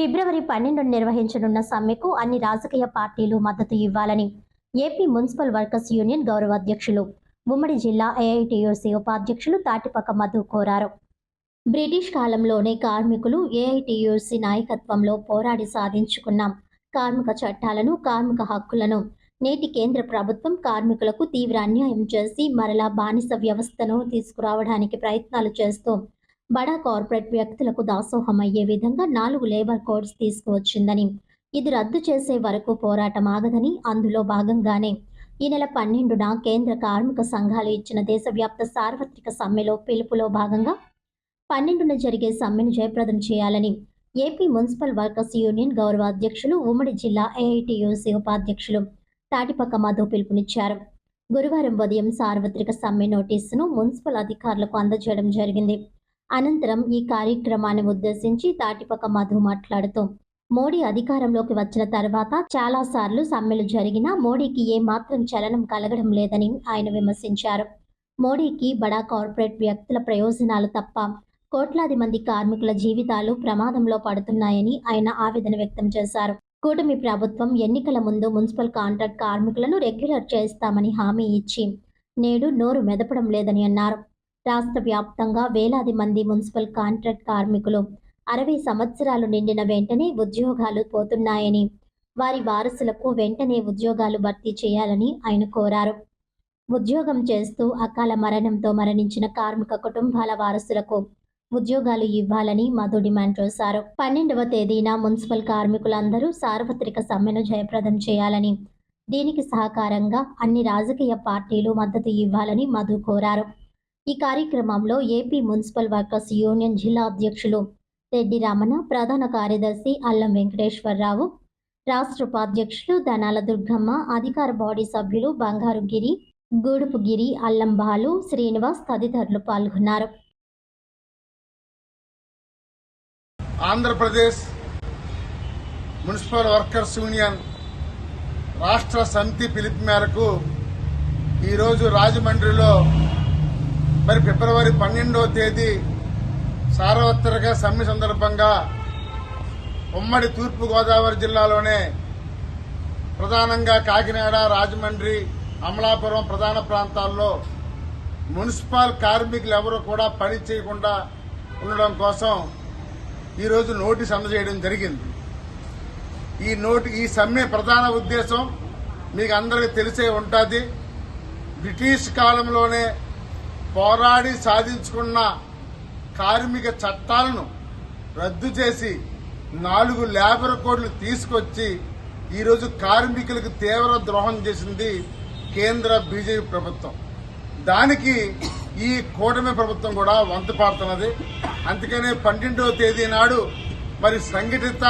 ఫిబ్రవరి 12 నిర్వహించనున్న సమ్మెకు అన్ని రాజకీయ పార్టీలు మద్దతు ఇవ్వాలని ఏపీ మున్సిపల్ వర్కర్స్ యూనియన్ గౌరవ అధ్యక్షులు ఉమ్మడి జిల్లా ఏఐటీయూసీ ఉపాధ్యక్షులు తాటిపక్క మధు కోరారు. బ్రిటిష్ కాలంలోనే కార్మికులు ఏఐటీయూసీ నాయకత్వంలో పోరాడి సాధించుకున్న కార్మిక చట్టాలను, కార్మిక హక్కులను నేటి కేంద్ర ప్రభుత్వం కార్మికులకు తీవ్ర అన్యాయం చేసి మరలా బానిస వ్యవస్థను తీసుకురావడానికి ప్రయత్నాలు చేస్తూ బడా కార్పొరేట్ వ్యక్తులకు దాసోహమయ్యే విధంగా 4 లేబర్ కోడ్స్ తీసుకువచ్చిందని, ఇది రద్దు చేసే వరకు పోరాటం ఆగదని, అందులో భాగంగానే ఈ నెల 12న కేంద్ర కార్మిక సంఘాలు ఇచ్చిన దేశవ్యాప్త సార్వత్రిక సమ్మెలో పిలుపులో భాగంగా 12న జరిగే సమ్మెను జయప్రదం చేయాలని ఏపీ మున్సిపల్ వర్కర్స్ యూనియన్ గౌరవ అధ్యక్షులు ఉమ్మడి జిల్లా ఏఐటీయూసీ ఉపాధ్యక్షులు తాటిపక్క మధు పిలుపునిచ్చారు. గురువారం ఉదయం సార్వత్రిక సమ్మె నోటీసును మున్సిపల్ అధికారులకు అందజేయడం జరిగింది. అనంతరం ఈ కార్యక్రమాన్ని ఉద్దేశించి తాటిపక్క మధు మాట్లాడుతూ, మోడీ అధికారంలోకి వచ్చిన తర్వాత చాలాసార్లు సమ్మెలు జరిగినా మోడీకి ఏమాత్రం చలనం కలగడం లేదని ఆయన విమర్శించారు. మోడీకి బడా కార్పొరేట్ వ్యక్తుల ప్రయోజనాలు తప్ప కోట్లాది మంది కార్మికుల జీవితాలు ప్రమాదంలో పడుతున్నాయని ఆయన ఆవేదన వ్యక్తం చేశారు. కూటమి ప్రభుత్వం ఎన్నికల ముందు మున్సిపల్ కాంట్రాక్ట్ కార్మికులను రెగ్యులర్ చేస్తామని హామీ ఇచ్చి నేడు నోరు మెదపడం లేదని అన్నారు. రాష్ట్ర వ్యాప్తంగా వేలాది మంది మున్సిపల్ కాంట్రాక్ట్ కార్మికులు 60 సంవత్సరాలు నిండిన వెంటనే ఉద్యోగాలు పోతున్నాయని, వారి వారసులకు వెంటనే ఉద్యోగాలు భర్తీ చేయాలని ఆయన కోరారు. ఉద్యోగం చేస్తూ అకాల మరణంతో మరణించిన కార్మిక కుటుంబాల వారసులకు ఉద్యోగాలు ఇవ్వాలని మధు డిమాండ్ చేశారు. 12వ తేదీన మున్సిపల్ కార్మికులందరూ సార్వత్రిక సమ్మెను జయప్రదం చేయాలని, దీనికి సహకారంగా అన్ని రాజకీయ పార్టీలు మద్దతు ఇవ్వాలని మధు కోరారు. ఈ కార్యక్రమంలో ఏపీ మున్సిపల్ వర్కర్స్ యూనియన్ జిల్లా అధ్యక్షులు రెడ్డి రమణ, ప్రధాన కార్యదర్శి అల్లం వెంకటేశ్వరరావు, రాష్ట్ర ఉపాధ్యక్షులు ధనాల దుర్గమ్మ, అధికార బాడీ సభ్యులు బంగారు గిరి, గూడుపు గిరి, అల్లం బాలు, శ్రీనివాస్ తదితరులు పాల్గొన్నారు. ఆంధ్రప్రదేశ్ మున్సిపల్ వర్కర్స్ యూనియన్ రాష్ట్ర సమితి పిలుపు మేరకు ఈరోజు రాజమండ్రిలో ఫిబ్రవరి 12వ తేదీ సార్వత్రిక సమ్మె సందర్భంగా ఉమ్మడి తూర్పుగోదావరి జిల్లాలోనే ప్రధానంగా కాకినాడ, రాజమండ్రి, అమలాపురం ప్రధాన ప్రాంతాల్లో మున్సిపల్ కార్మికులు ఎవరూ కూడా పని చేయకుండా ఉండడం కోసం ఈరోజు నోటీస్ అందజేయడం జరిగింది. ఈ సమ్మె ప్రధాన ఉద్దేశం మీకు అందరికీ తెలిసే ఉంటుంది. బ్రిటిష్ కాలంలోనే పోరాడి సాధించుకున్న కార్మిక చట్టాలను రద్దు చేసి 4 లేబర్ కోడ్లు తీసుకొచ్చి ఈరోజు కార్మికులకు తీవ్ర ద్రోహం చేసింది కేంద్ర బీజేపీ ప్రభుత్వం. దానికి ఈ కూటమి ప్రభుత్వం కూడా వంతుపాడుతున్నది. అందుకనే 12వ తేదీ నాడు సంఘటిత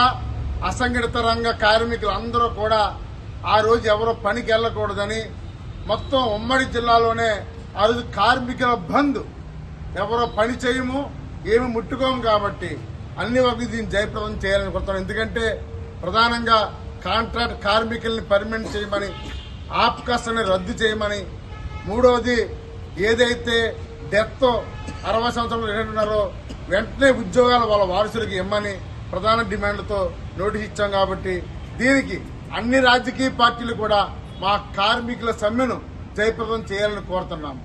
అసంఘటిత రంగ కార్మికులందరూ కూడా ఆ రోజు ఎవరో పనికి వెళ్లకూడదని మొత్తం ఉమ్మడి జిల్లాలోనే ఆ రోజు కార్మికుల బంద్, ఎవరో పని చేయము, ఏమి ముట్టుకోము కాబట్టి అన్ని వరకు దీన్ని జయప్రదం చేయాలని కోరుతాం. ఎందుకంటే ప్రధానంగా కాంట్రాక్ట్ కార్మికుల్ని పర్మనెంట్ చేయమని, ఆప్కాస్ట్ని రద్దు చేయమని, మూడవది ఏదైతే డెత్ 60 సంవత్సరాలు ఉన్నారో వెంటనే ఉద్యోగాలు వాళ్ళ వారసులకు ఇమ్మని ప్రధాన డిమాండ్లతో నోటీస్ ఇచ్చాం. కాబట్టి దీనికి అన్ని రాజకీయ పార్టీలు కూడా మా కార్మికుల సమ్మెను జయప్రదం చేయాలని కోరుతున్నాము.